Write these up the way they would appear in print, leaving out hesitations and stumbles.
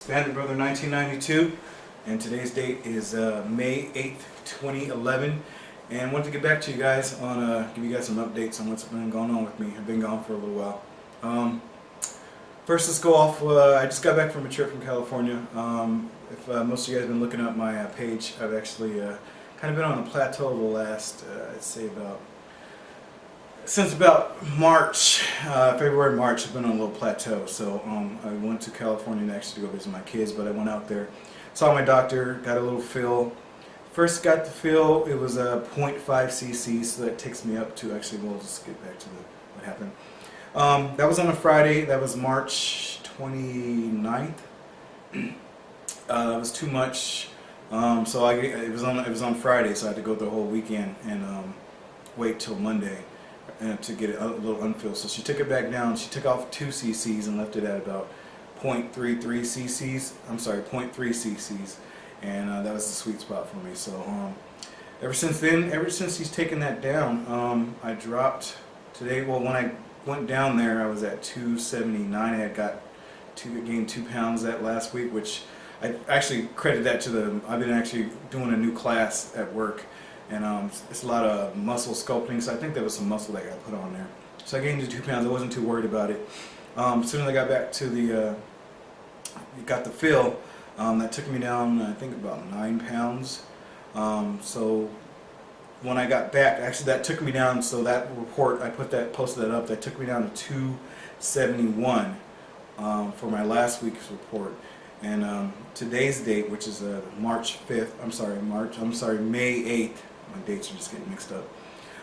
Bandit Brother 1992, and today's date is May 8th, 2011. And I wanted to get back to you guys on give you guys some updates on what's been going on with me. I've been gone for a little while. First, let's go off. I just got back from a trip from California. If most of you guys have been looking up my page, I've actually kind of been on a plateau the last, I'd say since about March, February, March, I've been on a little plateau. So I went to California next to go visit my kids, but I went out there, saw my doctor, got a little fill. First got the fill, it was a 0.5 cc, so that takes me up to, actually, we'll just get back to what happened. That was on a Friday, that was March 29th. It was too much, so it was on Friday, so I had to go the whole weekend and wait till Monday to get it a little unfilled. So she took it back down. She took off 2 cc's and left it at about 0.33 cc's. I'm sorry, 0.3 cc's, and that was the sweet spot for me. So ever since then, ever since he's taken that down, I dropped today. Well, when I went down there, I was at 279. I had gained 2 pounds that last week, which I actually credit that to I've been actually doing a new class at work, and it's a lot of muscle sculpting, so I think there was some muscle that got put on there. So I gained the 2 pounds. I wasn't too worried about it. As soon as I got back to got the fill, that took me down, I think, about 9 pounds. So when I got back, actually that took me down, so that report, I posted that up, that took me down to 271 for my last week's report. And today's date, which is March 5th, May 8th, my dates are just getting mixed up.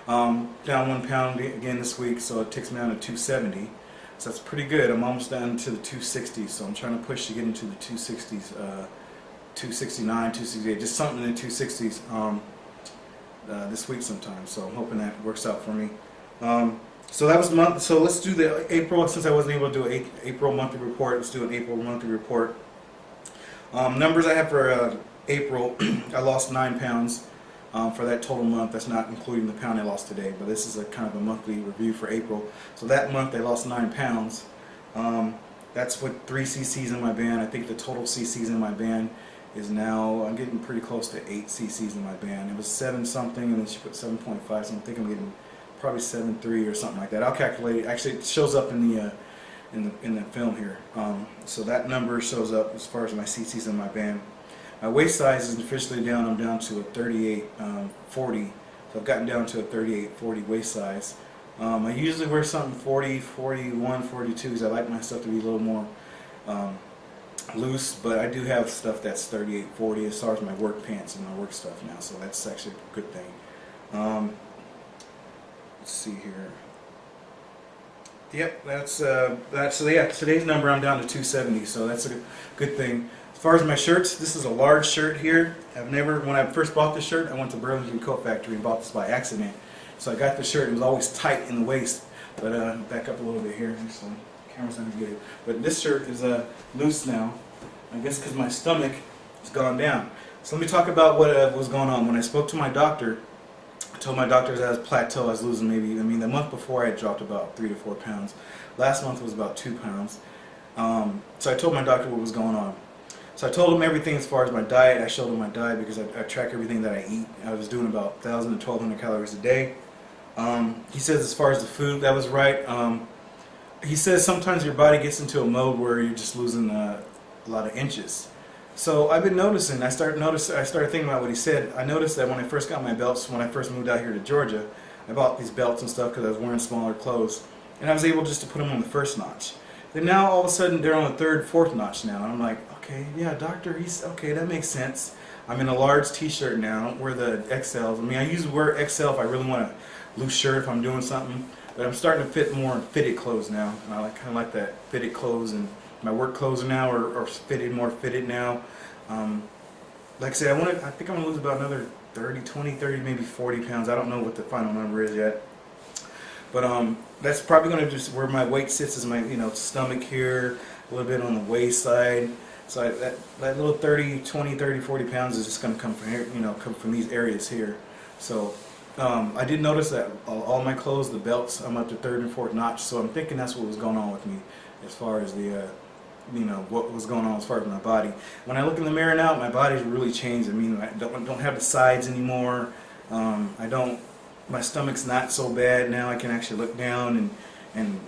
Down 1 pound again this week, so it takes me down to 270. So that's pretty good. I'm almost down to the 260s, so I'm trying to push to get into the 260s, 269, 268, just something in the 260s this week sometime. So I'm hoping that works out for me. So that was month. So let's do the April, since I wasn't able to do an April monthly report. Let's do an April monthly report. Numbers I have for April, I lost 9 pounds for that total month. That's not including the pound I lost today, but this is a kind of a monthly review for April. So that month I lost 9 pounds. That's with 3 cc's in my band. I think the total cc's in my band is now, I'm getting pretty close to 8 cc's in my band. It was 7 something, and then she put 7.5, so I think I'm getting probably 7.3 or something like that. I'll calculate it. Actually, it shows up in the film here. So that number shows up as far as my cc's in my band. My waist size is officially down. I'm down to a 38.40. So I've gotten down to a 38.40 waist size. I usually wear something 40, 41, 42 because I like my stuff to be a little more loose, but I do have stuff that's 38.40 as far as my work pants and my work stuff now, so that's actually a good thing. Let's see here. Yep, so yeah, today's number I'm down to 270, so that's a good thing. As far as my shirts, this is a large shirt here. When I first bought this shirt, I went to Burlington Coat Factory and bought this by accident. So I got the shirt, it was always tight in the waist, but back up a little bit here, so the camera's not gonna get it. But this shirt is loose now, I guess because my stomach has gone down. So let me talk about what was going on. When I spoke to my doctor, I told my doctor that I was plateau, I was losing the month before I had dropped about 3 to 4 pounds. Last month was about 2 pounds. So I told my doctor what was going on. So I told him everything as far as my diet. I showed him my diet because I track everything that I eat. I was doing about 1,000 to 1,200 calories a day. He says as far as the food, that was right. He says sometimes your body gets into a mode where you're just losing a lot of inches. So I've been noticing, I started thinking about what he said. I noticed that when I first got my belts, when I first moved out here to Georgia, I bought these belts and stuff because I was wearing smaller clothes, and I was able just to put them on the first notch. Then now all of a sudden they're on the third, fourth notch now, and I'm like, okay, yeah, doctor, okay, that makes sense. I'm in a large t-shirt now, I don't wear the XLs. I mean, I usually wear XL if I really want a loose shirt if I'm doing something, but I'm starting to fit more fitted clothes now, and I kind of like that fitted clothes, and my work clothes now are more fitted now. Like I said, I think I'm going to lose about another 30, maybe 40 pounds. I don't know what the final number is yet. But that's probably going to just where my weight sits is my stomach here, a little bit on the waist side. So that little 30, 40 pounds is just going to come from here, come from these areas here. So I did notice that all my clothes, the belts, I'm up to third and fourth notch. So I'm thinking that's what was going on with me as far as the what was going on as far as my body. When I look in the mirror now, my body's really changed. I mean, I don't have the sides anymore. My stomach's not so bad now. I can actually look down and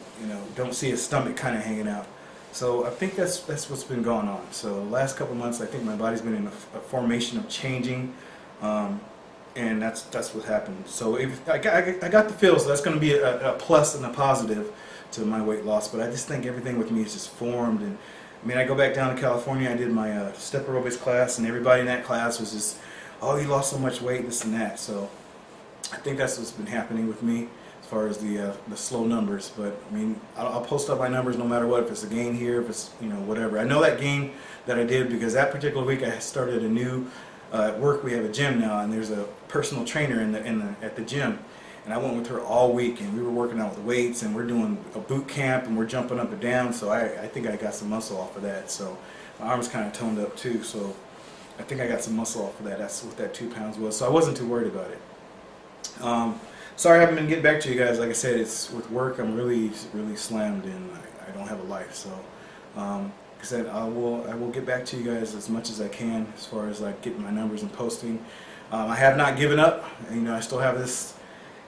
don't see a stomach kind of hanging out. So I think that's what's been going on. So the last couple months, I think my body's been in a formation of changing, and that's what happened. So if I got the feel, so that's going to be a plus and a positive to my weight loss. But I just think everything with me is just formed. And I mean, I go back down to California. I did my step aerobics class, and everybody in that class was just, "Oh, you lost so much weight, this and that." So I think that's what's been happening with me as far as the slow numbers. But I mean, I'll post up my numbers no matter what. If it's a gain here, if it's whatever. I know that gain that I did because that particular week I started a new at work. We have a gym now, and there's a personal trainer at the gym. And I went with her all week, and we were working out with weights, and we're doing a boot camp, and we're jumping up and down. So I think I got some muscle off of that. So my arms kind of toned up too. So I think I got some muscle off of that. That's what that 2 pounds was. So I wasn't too worried about it. Sorry I haven't been getting back to you guys. Like I said, it's with work. I'm really slammed, and I don't have a life. So like I said, I will get back to you guys as much as I can as far as like getting my numbers and posting. I have not given up. I still have this.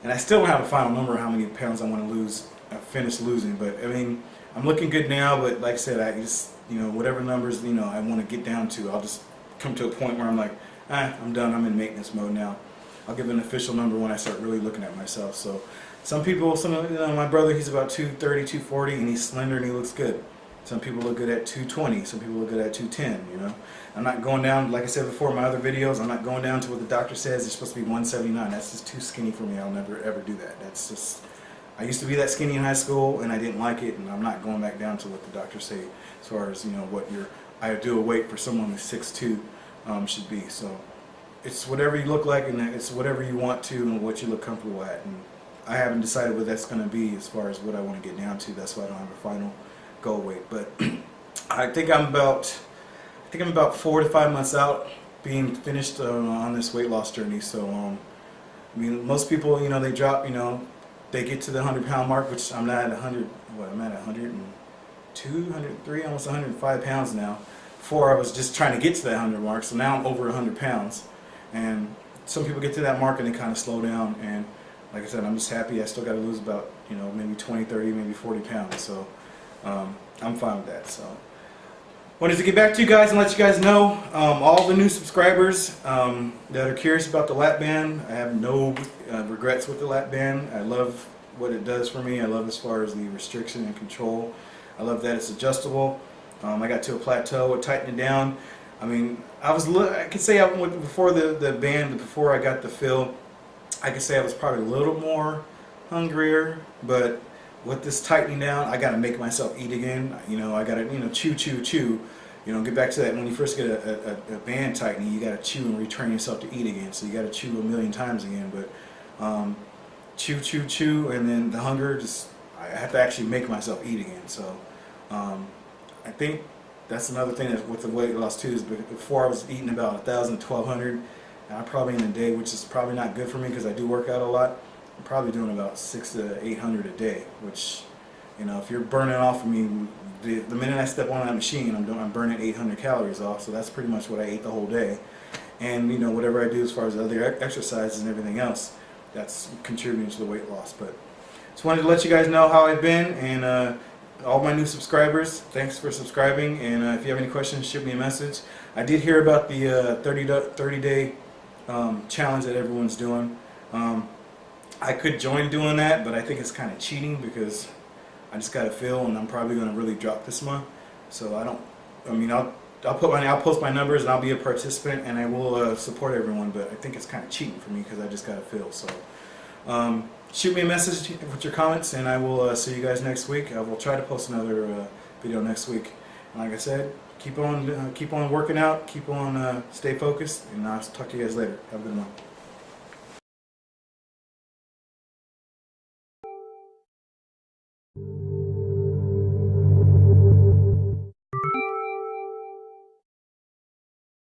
And I still don't have a final number of how many pounds I want to lose, finish losing. But I mean, I'm looking good now. But like I said, I just, whatever numbers, I want to get down to, I'll just come to a point where I'm like, I'm done. I'm in maintenance mode now. I'll give an official number when I start really looking at myself. So some people, my brother, he's about 230, 240, and he's slender and he looks good. Some people look good at 220. Some people look good at 210, I'm not going down, like I said before in my other videos, I'm not going down to what the doctor says. It's supposed to be 179. That's just too skinny for me. I'll never ever do that. That's just, I used to be that skinny in high school and I didn't like it, and I'm not going back down to what the doctors say as far as, what your ideal weight for someone who's 6'2" should be. So it's whatever you look like, and it's whatever you want to and what you look comfortable at. And I haven't decided what that's going to be as far as what I want to get down to. That's why I don't have a final goal weight. But I think I'm about 4 to 5 months out being finished on this weight loss journey. So I mean, most people, they drop, they get to the 100-pound mark, which I'm not at 100. I'm at 102, 103, almost 105 pounds now. Before I was just trying to get to that 100 mark, so now I'm over 100 pounds. And some people get to that mark and they kind of slow down. And like I said, I'm just happy. I still got to lose about, maybe 20, 30, maybe 40 pounds. So I'm fine with that. So wanted to get back to you guys and let you guys know, all the new subscribers that are curious about the LapBand. I have no regrets with the LapBand. I love what it does for me. I love as far as the restriction and control. I love that it's adjustable. I got to a plateau, it tightened it down. I mean, I could say before the band, before I got the fill, I could say I was probably a little more hungrier, but with this tightening down, I got to make myself eat again. I got to, chew. Get back to that. When you first get a band tightening, you got to chew and retrain yourself to eat again. So you got to chew a million times again. But chew, and then the hunger, I have to actually make myself eat again. So I think that's another thing that with the weight loss too, is before I was eating about 1,000 to 1,200, and I'm probably in a day, which is probably not good for me because I do work out a lot. I'm probably doing about 600 to 800 a day, which, if you're burning off of me, the minute I step on that machine, I'm burning 800 calories off. So that's pretty much what I ate the whole day. And whatever I do as far as other exercises and everything else, that's contributing to the weight loss. But just wanted to let you guys know how I've been, and all my new subscribers, thanks for subscribing. And if you have any questions, shoot me a message. I did hear about the 30-day challenge that everyone's doing. I could join doing that, but I think it's kind of cheating because I just got a feel, and I'm probably going to really drop this month. So I'll post my numbers and I'll be a participant, and I will support everyone. But I think it's kind of cheating for me because I just got a feel. So shoot me a message with your comments, and I will see you guys next week. I will try to post another video next week. And like I said, keep on working out, keep on stay focused, and I'll talk to you guys later. Have a good one.